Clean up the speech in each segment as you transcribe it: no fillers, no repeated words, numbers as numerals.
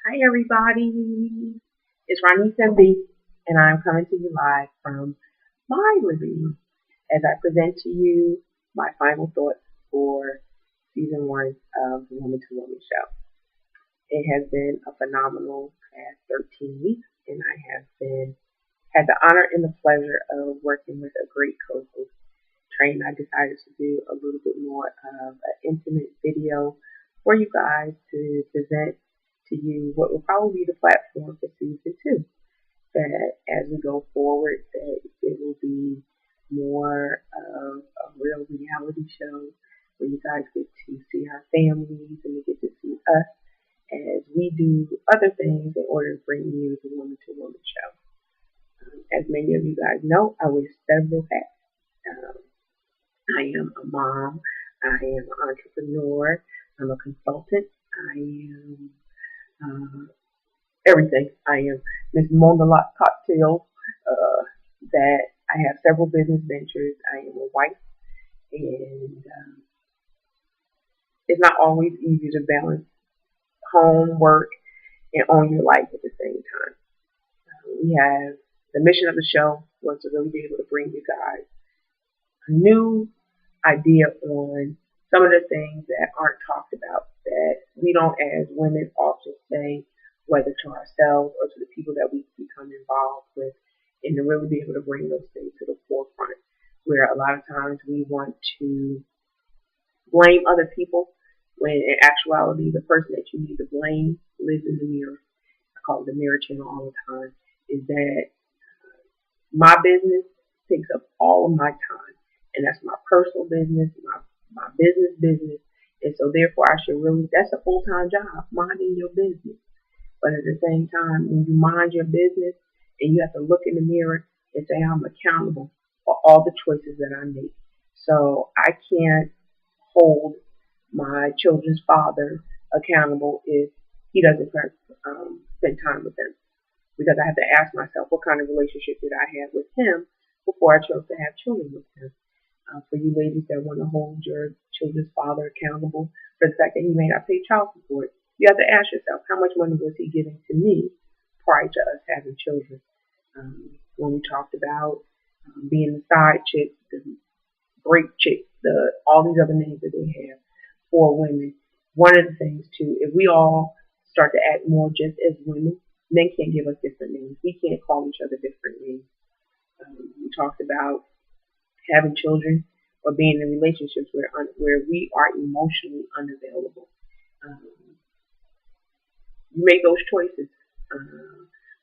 Hi everybody, it's RONICE and I'm coming to you live from my living room as I present to you my final thoughts for season 1 of the Woman to Woman show. It has been a phenomenal past 13 weeks and I have had the honor and the pleasure of working with a great co-host. Train, I decided to do a little bit more of an intimate video for you guys to present to you what will probably be the platform for season 2. That as we go forward, that it will be more of a real reality show where you guys get to see our families and you get to see us as we do other things in order to bring you the Woman to Woman show. As many of you guys know, I wear several hats. I am a mom. I am an entrepreneur. I'm a consultant. I am everything. I am Miss Mona Lot Cocktail. That I have several business ventures. I am a wife, and it's not always easy to balance home, work, and own your life at the same time. We have the mission of the show was to really be able to bring you guys a new idea on some of the things that aren't talked about, that we don't as women often say, whether to ourselves or to the people that we become involved with, and to really be able to bring those things to the forefront, where a lot of times we want to blame other people when in actuality the person that you need to blame lives in the mirror. I call it the mirror channel all the time. Is that my business takes up all of my time, and that's my personal business, my business, and so therefore I should really, that's a full-time job, minding your business. But at the same time, when you mind your business and you have to look in the mirror and say, I'm accountable for all the choices that I make. So I can't hold my children's father accountable if he doesn't spend time with them. Because I have to ask myself, what kind of relationship did I have with him before I chose to have children with him? For you ladies that want to hold your children's father accountable for the fact that he may not pay child support, you have to ask yourself, how much money was he giving to me prior to us having children? When we talked about being the side chick, the break chick, all these other names that they have for women, one of the things too, if we all start to act more just as women, men can't give us different names. We can't call each other different names. We talked about having children or being in relationships where we are emotionally unavailable. You make those choices.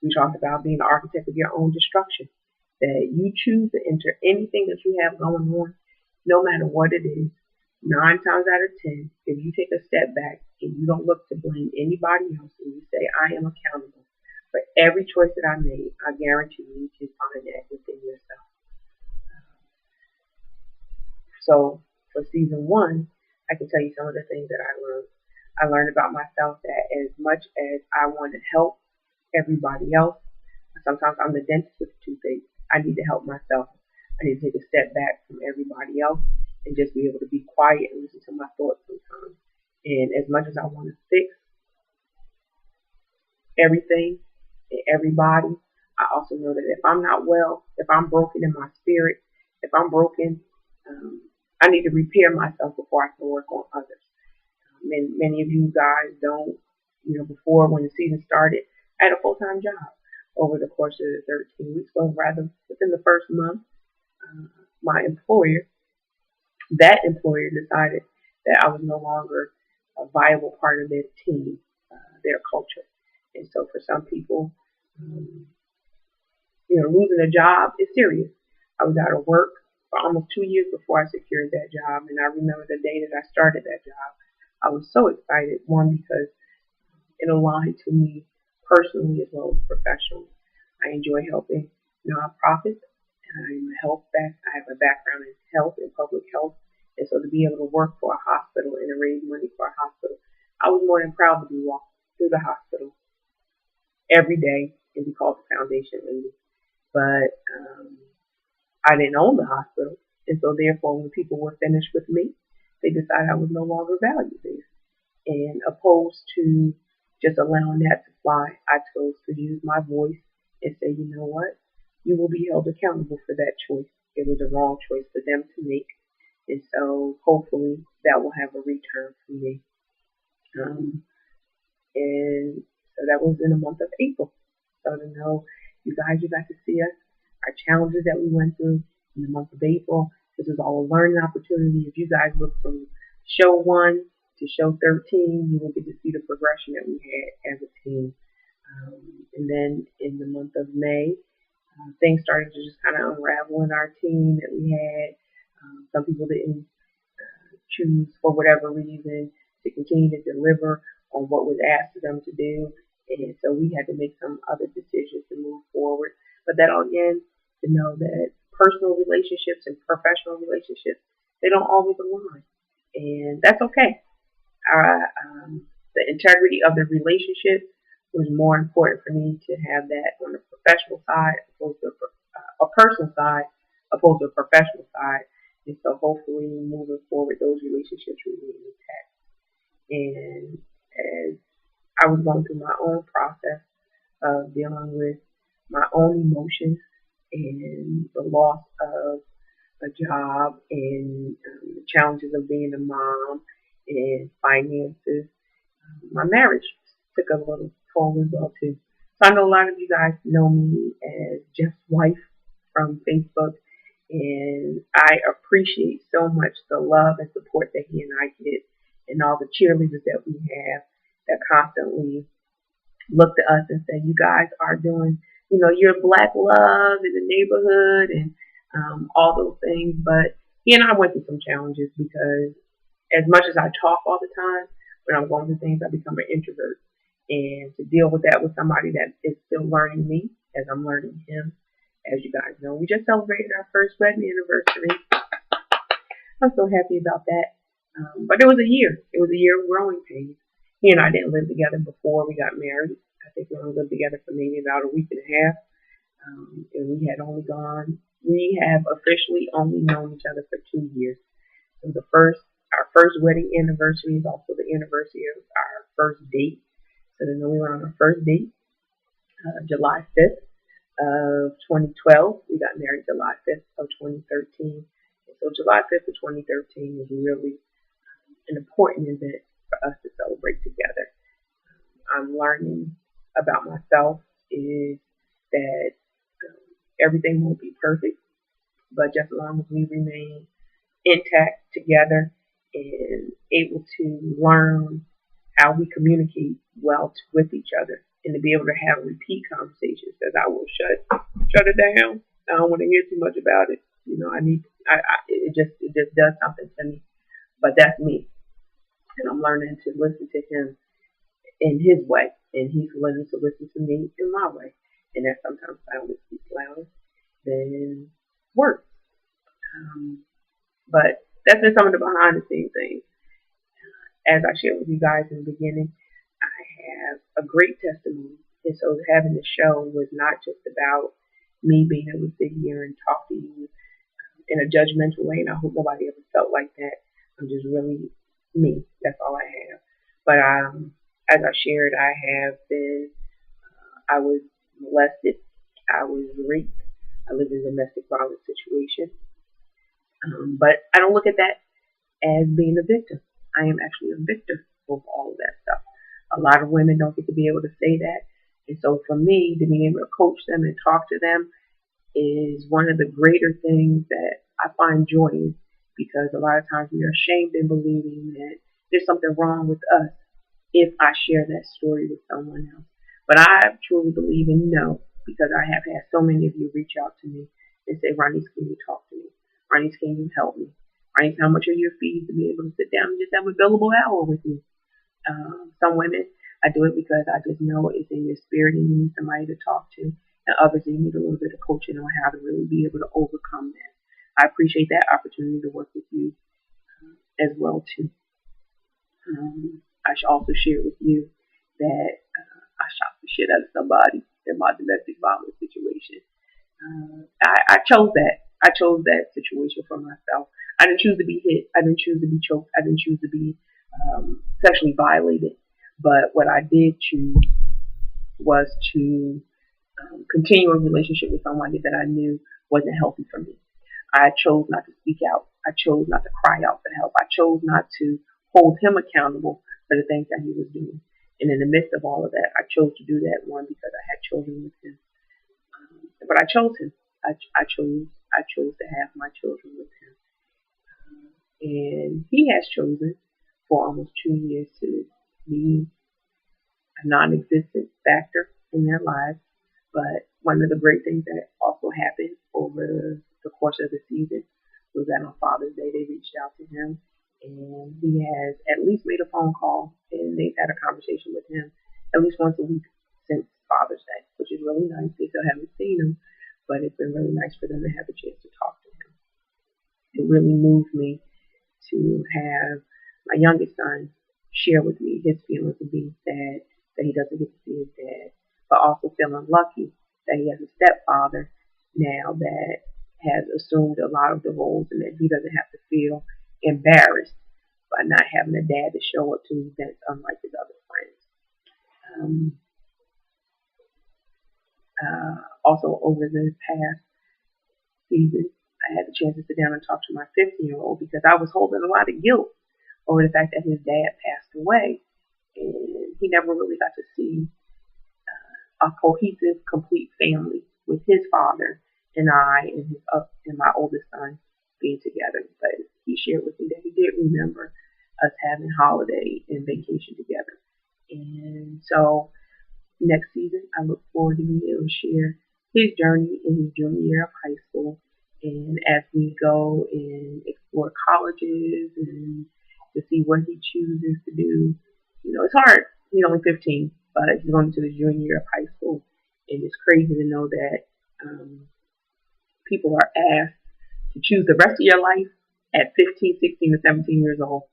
We talked about being the architect of your own destruction. That you choose to enter anything that you have going on, no matter what it is. 9 times out of 10, if you take a step back and you don't look to blame anybody else and you say, I am accountable for every choice that I made, I guarantee you can find that within yourself. So for season 1, I can tell you some of the things that I learned. I learned about myself that as much as I want to help everybody else, sometimes I'm the dentist with the toothache. I need to help myself. I need to take a step back from everybody else and just be able to be quiet and listen to my thoughts sometimes. And as much as I want to fix everything and everybody, I also know that if I'm not well, if I'm broken in my spirit, if I'm broken, I need to repair myself before I can work on others. Many of you guys don't, before when the season started, I had a full-time job over the course of the 13 weeks. So rather within the first month, my employer decided that I was no longer a viable part of their team, their culture. And so for some people, losing a job is serious. I was out of work for almost 2 years before I secured that job. And I remember the day that I started that job, I was so excited, one, because it aligned to me personally as well as professionally. I enjoy helping nonprofits, and I have a background in health and public health, and so to be able to work for a hospital and to raise money for a hospital, I was more than proud to be walking through the hospital every day and be called the foundation lady. But I didn't own the hospital, and so therefore when people were finished with me, they decided I was no longer value-based. And opposed to just allowing that to fly, I chose to use my voice and say, you know what? You will be held accountable for that choice. It was a wrong choice for them to make. And so hopefully that will have a return for me. And so that was in the month of April. So to know you guys, you got to see us, our challenges that we went through in the month of April. This was all a learning opportunity. If you guys look from show 1 to show 13, you will get to see the progression that we had as a team. And then in the month of May, things started to just kind of unravel in our team that we had. Some people didn't choose for whatever reason to continue to deliver on what was asked of them to do. And so we had to make some other decisions to move forward. But that all again, to know that personal relationships and professional relationships, they don't always align. And that's okay. The integrity of the relationship was more important for me to have that on the professional side opposed to a personal side opposed to a professional side. And so hopefully moving forward, those relationships remain intact. And as I was going through my own process of dealing with my own emotions and the loss of a job and the challenges of being a mom and finances, my marriage took a little toll as well too. So I know a lot of you guys know me as Jeff's wife from Facebook, and I appreciate so much the love and support that he and I get, and all the cheerleaders that we have that constantly look to us and say, you guys are doing, you're black love in the neighborhood and all those things. But he and I went through some challenges because as much as I talk all the time, when I'm going through things, I become an introvert. And to deal with that with somebody that is still learning me as I'm learning him, as you guys know, we just celebrated our first wedding anniversary. I'm so happy about that. But it was a year. It was a year of growing pains. He and I didn't live together before we got married. I think we only lived together for maybe about a week and a half. And we have officially only known each other for 2 years. So our first wedding anniversary is also the anniversary of our first date. So then we went on our first date, July 5th of 2012. We got married July 5th of 2013. And so July 5th of 2013 was really an important event for us to celebrate together. I'm learning about myself is that everything won't be perfect, but just as long as we remain intact together and able to learn how we communicate well with each other and to be able to have repeat conversations, because I will shut it down. I don't want to hear too much about it. It just does something to me. But that's me. And I'm learning to listen to him in his way, and he's learning to listen to me in my way. And that sometimes silence speaks louder than words. But that's been some of the behind the scenes things. As I shared with you guys in the beginning, I have a great testimony. And so having the show was not just about me being able to sit here and talk to you in a judgmental way, and I hope nobody ever felt like that. I'm just really me. That's all I have. But as I shared, I was molested. I was raped. I lived in a domestic violence situation. But I don't look at that as being a victim. I am actually a victor of all of that stuff. A lot of women don't get to be able to say that. And so for me, to be able to coach them and talk to them is one of the greater things that I find joy in, because a lot of times we are ashamed in believing that there's something wrong with us if I share that story with someone else. But I truly believe and know, because I have had so many of you reach out to me and say, RONICE, can you talk to me? RONICE, can you help me? RONICE, how much are your fees to be able to sit down and just have a billable hour with you? Some women, I do it because I just know it's in your spirit and you need somebody to talk to. And others, you need a little bit of coaching on how to really be able to overcome that. I appreciate that opportunity to work with you as well too. I should also share with you that I shot the shit out of somebody in my domestic violence situation. I chose that. I chose that situation for myself. I didn't choose to be hit. I didn't choose to be choked. I didn't choose to be sexually violated. But what I did choose was to continue a relationship with somebody that I knew wasn't healthy for me. I chose not to speak out. I chose not to cry out for help. I chose not to hold him accountable for the things that he was doing. And in the midst of all of that, I chose to do that, one, because I had children with him. But I chose him. I chose to have my children with him. And he has chosen for almost 2 years to be a non-existent factor in their lives. But one of the great things that also happened over the course of the season was that on Father's Day they reached out to him, and he has at least made a phone call, and they've had a conversation with him at least once a week since Father's Day, which is really nice. They still haven't seen him, but it's been really nice for them to have a chance to talk to him. It really moved me to have my youngest son share with me his feelings of being sad that he doesn't get to see his dad, but also feeling lucky that he has a stepfather now that has assumed a lot of the roles and that he doesn't have to feel embarrassed by not having a dad to show up to events unlike his other friends. Also, over the past season, I had the chance to sit down and talk to my 15-year-old because I was holding a lot of guilt over the fact that his dad passed away, and he never really got to see a cohesive, complete family with his father and I and my oldest son being together. But he shared with me that he did remember us having holiday and vacation together. And so next season, I look forward to being able to share his journey in his junior year of high school. And as we go and explore colleges and to see what he chooses to do, it's hard. He's only 15, but he's going to his junior year of high school. And it's crazy to know that people are asked to choose the rest of your life at 15, 16, and 17 years old.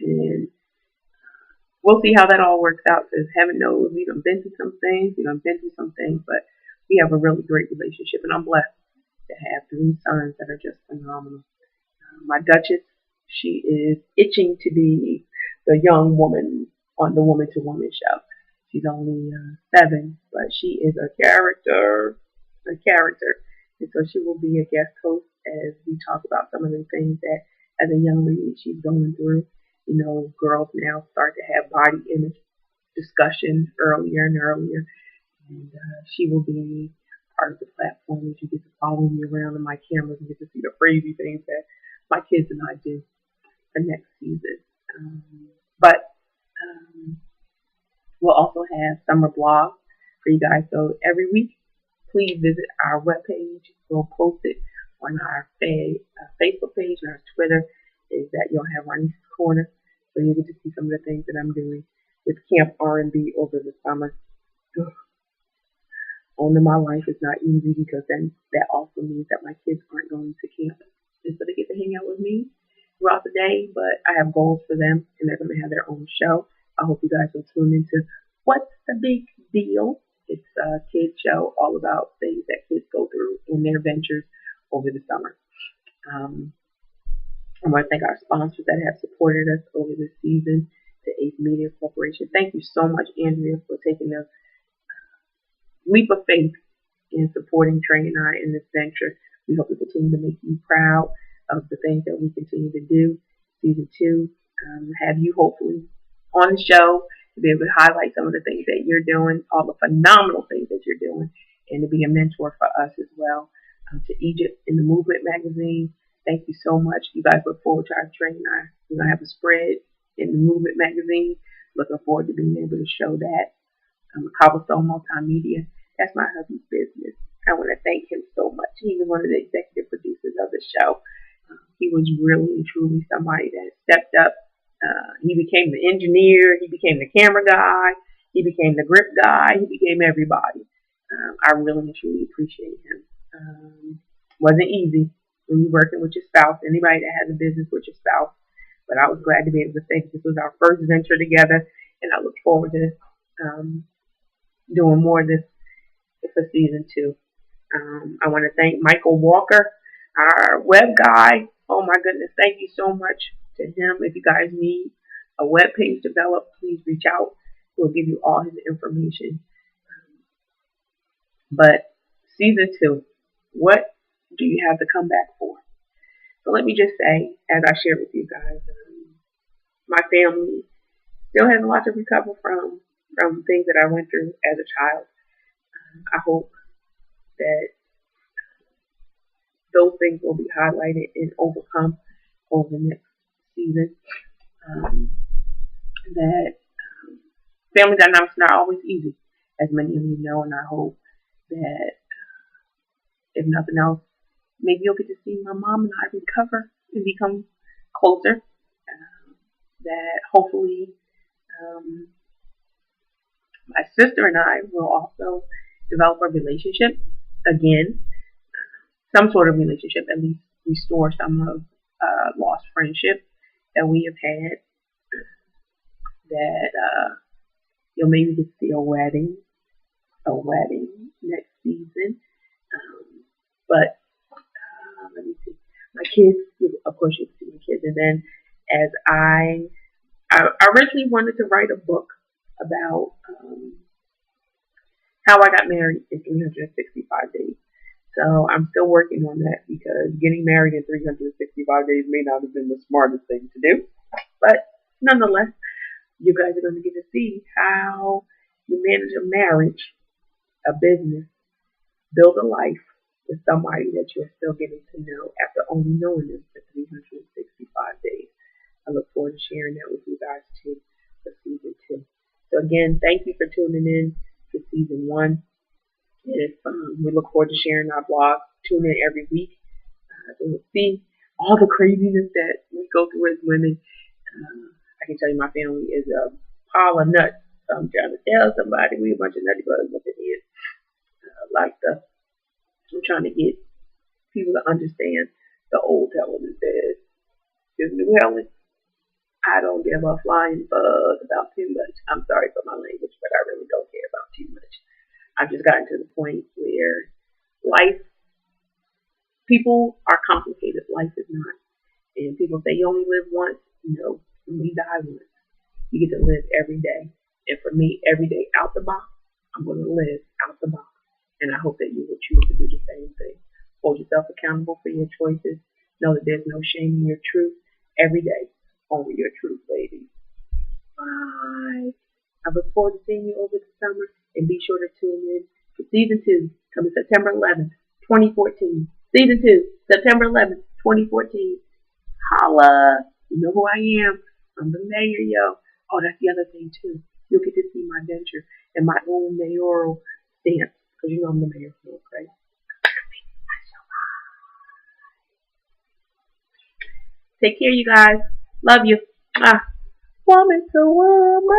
And we'll see how that all works out, because heaven knows we've been through some things, but we have a really great relationship, and I'm blessed to have 3 sons that are just phenomenal. My Duchess, she is itching to be the young woman on the Woman to Woman show. She's only 7, but she is a character. And so she will be a guest host as we talk about some of the things that, as a young lady, she's going through. Girls now start to have body image discussions earlier and earlier. And she will be part of the platform as you get to follow me around in my cameras and get to see the crazy things that my kids and I do for next season. But we'll also have summer blogs for you guys. So every week, please visit our webpage. We'll post it on our Facebook page and our Twitter. Is that you'll have RONICE's Corner. So you get to see some of the things that I'm doing with Camp R&B over the summer. Owning my life is not easy, because then that also means that my kids aren't going to camp. And so they get to hang out with me throughout the day, but I have goals for them, and they're going to have their own show. I hope you guys will tune into What's the Big Deal? It's a kid show all about things that kids go through in their ventures over the summer. I want to thank our sponsors that have supported us over this season, the 8th Media Corporation. Thank you so much, Andrea, for taking the leap of faith in supporting Trey and I in this venture. We hope to continue to make you proud of the things that we continue to do. Season 2, have you hopefully on the show to be able to highlight some of the things that you're doing, all the phenomenal things that you're doing, and to be a mentor for us as well. To Egypt in the Movement magazine. Thank you so much. You guys look forward to our training. We're going to have a spread in the Movement magazine. Looking forward to being able to show that. Cobblestone Multimedia, that's my husband's business. I want to thank him so much. He was one of the executive producers of the show. He was really and truly somebody that stepped up. He became the engineer. He became the camera guy. He became the grip guy. He became everybody. I really and truly appreciate him. Wasn't easy when you're working with your spouse, anybody that has a business with your spouse, but I was glad to be able to say this was our first venture together, and I look forward to doing more of this for season 2. I want to thank Michael Walker, our web guy. Oh my goodness, thank you so much to him. If you guys need a web page developed, please reach out. We'll give you all his information. But season 2, what do you have to come back for? So let me just say, as I shared with you guys, my family still has a lot to recover from things that I went through as a child. I hope that those things will be highlighted and overcome over the next season. That family dynamics are not always easy, as many of you know, and I hope that if nothing else, maybe you'll get to see my mom and I recover and become closer. That hopefully my sister and I will also develop a relationship again, some sort of relationship, at least restore some of lost friendship that we have had. That you'll maybe get to see a wedding next season. But let me see, my kids, of course you can see my kids. And then as I originally wanted to write a book about how I got married in 365 days. So I'm still working on that, because getting married in 365 days may not have been the smartest thing to do. But nonetheless, you guys are going to get to see how you manage a marriage, a business, build a life with somebody that you're still getting to know after only knowing them for 365 days. I look forward to sharing that with you guys too for season 2. So again, thank you for tuning in to season 1. If we look forward to sharing our blog, tune in every week. So we'll see all the craziness that we go through as women. I can tell you my family is a pile of nuts. So I'm trying to tell somebody we a bunch of nutty bugs up in here. A lot of stuff. I'm trying to get people to understand the old Helen says, this new Helen, I don't give a flying bug about too much. I'm sorry for my language, but I really don't care about too much. I've just gotten to the point where life, people are complicated. Life is not. And people say you only live once. No, we die once. You get to live every day. And for me, every day out the box, I'm going to live out the box. And I hope that you will choose to do the same thing. Hold yourself accountable for your choices. Know that there's no shame in your truth. Every day, own your truth, ladies. Bye. I look forward to seeing you over the summer. And be sure to tune in to season 2, coming September 11th, 2014. Season 2, September 11th, 2014. Holla! You know who I am. I'm the mayor, yo. Oh, that's the other thing, too. You'll get to see my venture and my own mayoral stamp. Because you know I'm the mayor, right? Take care, you guys. Love you. Woman to woman.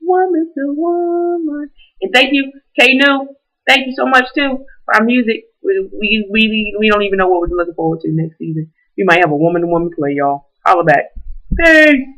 Woman to woman. And thank you, K New. Thank you so much too for our music. We don't even know what we're looking forward to next season. We might have a woman to woman play, y'all. Holla back. Peace.